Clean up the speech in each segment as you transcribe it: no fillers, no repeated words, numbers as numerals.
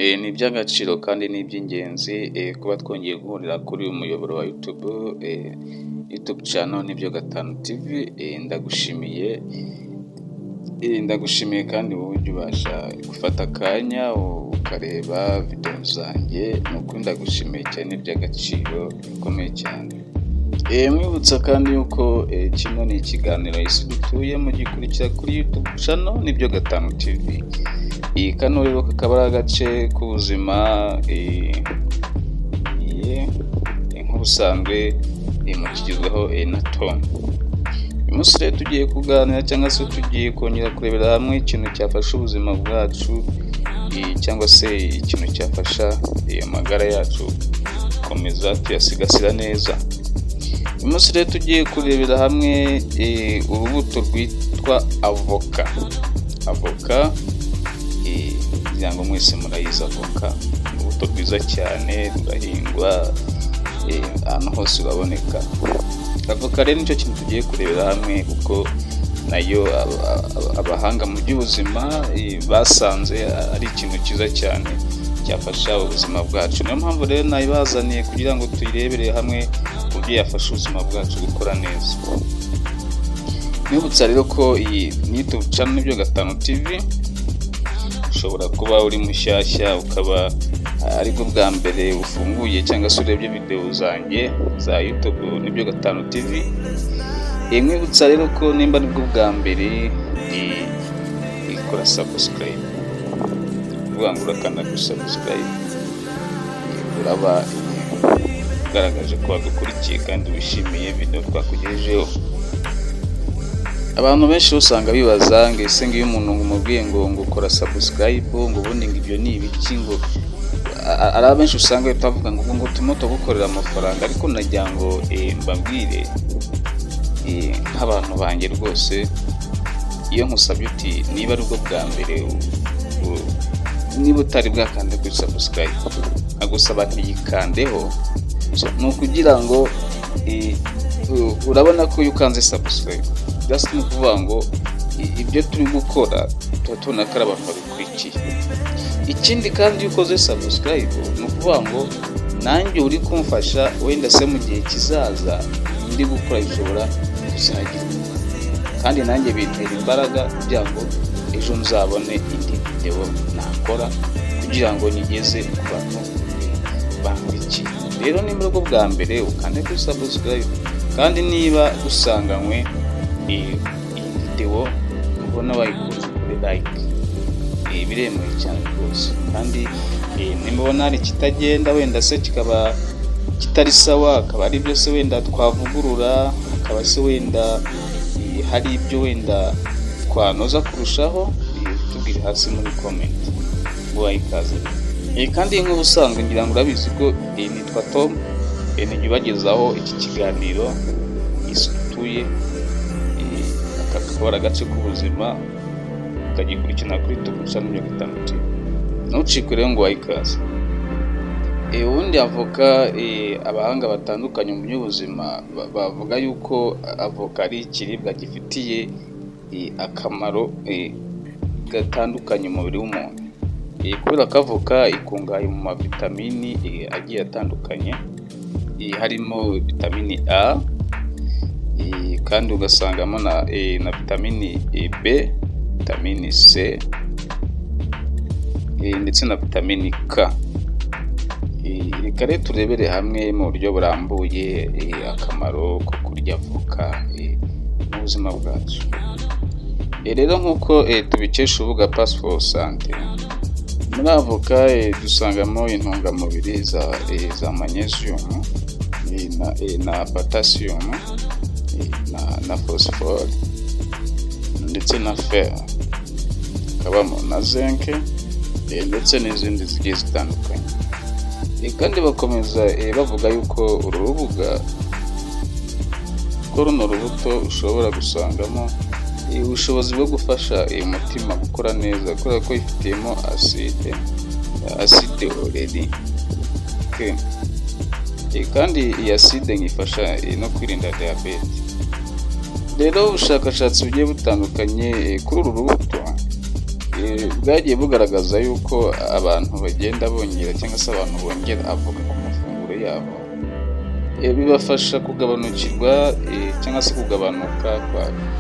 Ni iby'agaciro kandi ni iby'ingenzi kuba twongeye guhurira kuri uyu muyoboro wa YouTube channel Nibyo Gatanu TV. Ndagushimiye kandi wowe ujya ubasha gufata akanya ukareba video zanjye, ni ukuri ndagushimiye cyane, ni iby'agaciro bikomeye cyane. Mwibutsa kandi yuko kino ni ikiganiro isi dutuye mugikurikira kuri YouTube channel Nibyo Gatanu TV. Kano rero kakaba ari agace k'ubuzima nk'ubusanzwe mukigezweho na Tom. Uyu munsi rero tugiye kuganira cyangwa se tugiye kongera kurebera hamwe ikintu cyafasha ubuzima bwacu cyangwa se ikintu cyafasha amagara yacu gukomeza tuyasigasira neza. Uyu munsi rero tugiye kurebera hamwe urubuto rwitwa avoka. Kugira ngo mwese murayizi avoka, urubuto rwiza cyane, rurahingwa ahantu hose uraboneka. Avoka rero nicyo kintu tugiye kurebera hamwe, kuko nayo abahanga mu by'ubuzima basanze ari ikintu cyiza cyane cyafasha ubuzima bwacu. Niyo mpamvu rero nayibazaniye kugira ngo tuyirebere hamwe uburyo yafasha ubuzima bwacu gukora neza. Nibutsa rero ko iyi YouTube channel Nibyo Gatanu TV, ushobora kuba uri mushyashya ukaba aribwo bwa mbere ufunguye cyangwa se urebye video zanjye za YouTube Nibyo Gatanu TV. Mwibutsa rero ko nimba aribwo bwa mbere ikora subscribe, uvuga ngo urakanda ku subscribe, uraba ugaragaje ko wagukurikiye kandi wishimiye video twakugejejeho. Abantu benshi usanga bibaza ngo ese ngiyo umuntu umubwiye ngo ukora subscribe, ngo ubundi ngo ibyo ni ibiki, ngo ari abenshi usanga bitavuga ngo tumoto gukorera amafaranga. Ariko nagira ngo mbabwire nk'abantu banjye rwose, iyo nkusabye uti niba ari ubwo bwa mbere niba utari bwakande kuri subscribe, nkagusaba ntiyikandeho, ni ukugira ngo urabona ko iyo ukanze subscribe just ni ukuvuga ngo ibyo turi gukora tuba tubona ko ari abantu babikurikiye. Ikindi kandi iyo ukoze subscribe ni ukuvuga ngo nanjye uri kumfasha, wenda se mu gihe kizaza ndi gukora bishobora kuzagira, kandi nanjye bintera imbaraga kugira ngo ejo nzabone indi video nakora kugira ngo nyigeze ku bantu bangurikiye. Rero ni muri ubwo bwa mbere ukande kuri subscribe, kandi niba usanganywe iyi video ubona wayikunze kuri like, biremewe cyane rwose. Kandi nimubona hari kitagenda, wenda se kikaba kitari sawa, akaba ari byo se wenda twavugurura, akaba se wenda hari ibyo wenda twanoza kurushaho, tubwire hasi muri comment wayikaze. Kandi nk'ubusanzwe ngira ngo urabizi ko nitwa Tom, nijye ubagezaho iki kiganiro isutuye, akakora agace k'ubuzima ukagikurikirana kuri YouTube channel Nibyo Gatanu TV. Ntucikwe rero ngo wayikaze. Ubundi avoka, abahanga batandukanye mu by'ubuzima bavuga yuko avoka ari ikiribwa gifitiye akamaro gatandukanye umubiri w'umuntu, kubera ko avoka ikungahaye mu mavitamini agiye atandukanye, harimo vitamini A, kandi ugasangamo na vitamini B, vitamini C, ndetse na vitamini K. Reka rero turebere hamwe mu buryo burambuye akamaro ko kurya avoka mu buzima bwacu. Rero nk'uko tubikesha urubuga Pass for Sante, muri avoka dusangamo intungamubiri za magnesium na potassium na phosphore ndetse na fer, hakabamo na zinc ndetse n'izindi zigiye zitandukanye. Kandi bakomeza bavuga yuko uru rubuga ko runo rubuto ushobora gusangamo ubushobozi bwo gufasha umutima gukora neza, kubera ko ifitemo acide oreri. Kandi iyi acide ifasha no kwirinda diabete. Rero ubushakashatsi bugiye butandukanye kuri uru rubuto bwagiye bugaragaza yuko abantu bagenda bongera cyangwa se abantu bongera avoka ku mafunguro yabo, bibafasha kugabanukirwa cyangwa se kugabanuka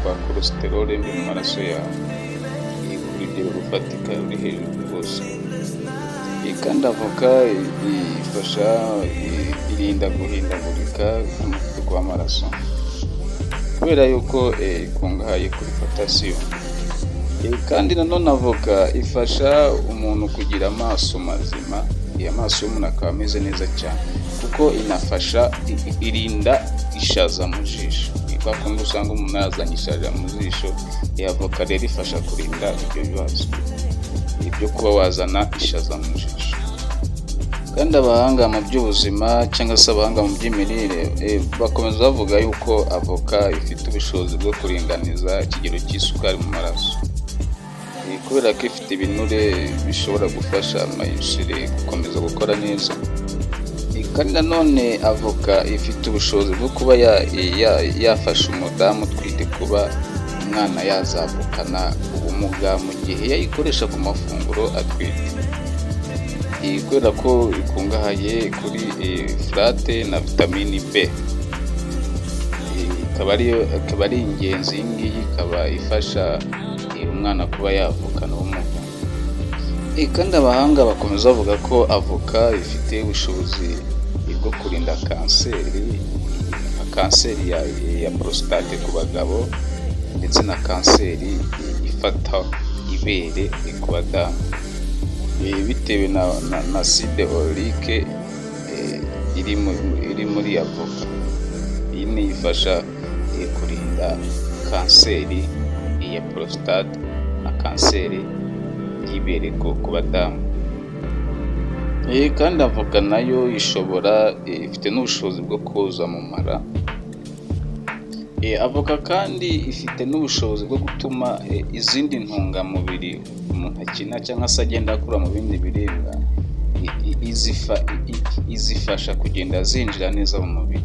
kwa cholesterol mbi mu maraso yabo ku rugero rufatika ruri hejuru rwose. Kandi avoka ifasha irinda guhindagurika k'umuvuduko w'amaraso kubera yuko ikungahaye kuri potassium. Kandi nanone avoka ifasha umuntu kugira amaso mazima, amaso y'umuntu akaba ameze neza cyane kuko inafasha irinda ishaza mu jisho. Kwa kundi usanga umuntu yazanye ishaza mu jisho, avoka rero ifasha kurinda ibyo bibazo ibyo kuba wazana ishaza mu jisho. Kandi abahanga mu by'ubuzima cyangwa se abahanga mu by'imirire bakomeza bavuga yuko avoka ifite ubushobozi bwo kuringaniza ikigero cy'isukari mu maraso, kubera ko ifite ibinure bishobora gufasha amayinsulini gukomeza gukora neza. Kandi nanone avoka ifite ubushobozi bwo kuba yafasha umudamu utwite kuba umwana yazavukana ubumuga mu gihe yayikoresha ku mafunguro atwite, kubera ko ikungahaye kuri folate na vitamini B. Ikaba ari ingenzi, iyi ngiyi ikaba ifasha umwana kuba yavukana ubumuga. Kandi abahanga bakomeza bavuga ko avoka ifite ubushobozi bwo kurinda kanseri ya prostate ku bagabo ndetse na kanseri ifata ibere ku badamu, bitewe na acide oleique iri muri avoka. Iyi ni ifasha kurinda kanseri ya prostate na kanseri y'ibere ku badamu. Kandi avoka nayo ifite n'ubushobozi bwo koza mu mara. Avoka kandi ifite n'ubushobozi bwo gutuma izindi ntungamubiri umuntu akina cyangwa se agenda akura mu bindi biribwa izifasha kugenda zinjira neza mu mubiri,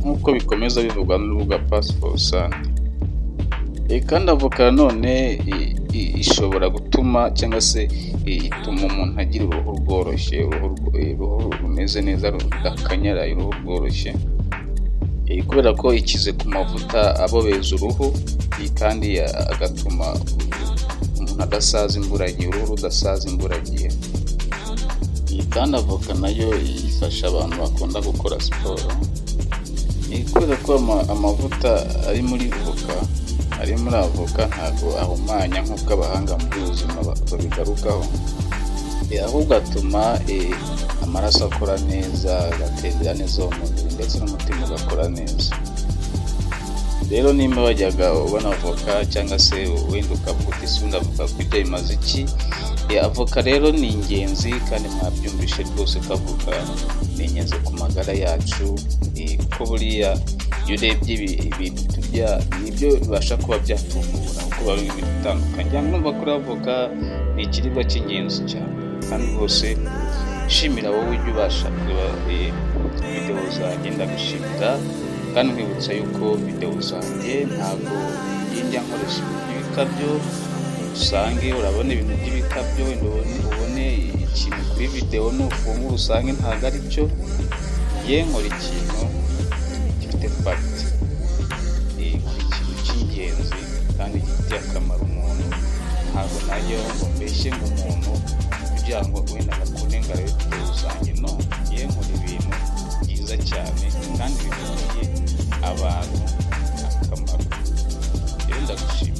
nk'uko bikomeza bivugwa n'urubuga Pass for Sante. Kandi avoka nanone ishobora gutuma cyangwa se ituma umuntu agira uruhu rworoshye, uruhu rumeze neza rudakanyaraye, uruhu rworoshye, kubera ko ikize ku mavuta abobeza uruhu, kandi agatuma umuntu adasaza imburagihe, uruhu rudasaza imburagihe. Kandi avoka nayo ifasha abantu bakunda gukora siporo, kubera ko amavuta ari muri avoka ntabwo ahumanya nk'uko abahanga mu by'ubuzima babigarukaho, ahubwo atuma amaraso akora neza, agatembera neza mu mubiri ndetse n'umutima ugakora neza. Rero nimba wajyaga ubona avoka cyangwa se wenda ukavuga uti ese avoka kurya bimaze iki? Avoka rero ni ingenzi kandi mwabyumvishe rwose ko avoka ni ingenzi ku magara yacu, kuko buriya iyo urebye ibintu turya nibyo bibasha kuba byatuvura kuko biba biri bitandukanye. Numva kuri avoka ni ikiribwa cy'ingenzi cyane, kandi rwose shimira wowe ujya ubasha kureba videwo zanjye, ndagushimira kandi nkwibutsa yuko videwo zanjye ntabwo njya nkoresha ibintu by'ibikabyo. Usange urabona ibintu by'ibikabyo, wenda ubone ikintu kuri videwo nufungura usange ntabwo ari byo. Nkora ikintu gifite fagiti, nkora ikintu cy'ingenzi kandi gifitiye akamaro umuntu. Ntabwo najya ngo mbeshye ngo umuntu kugira ngo wenda akunde ngo arebe videwo zanjye, no, nkora ibintu byiza cyane kandi bifitiye abantu akamaro. Rero ndagushimira.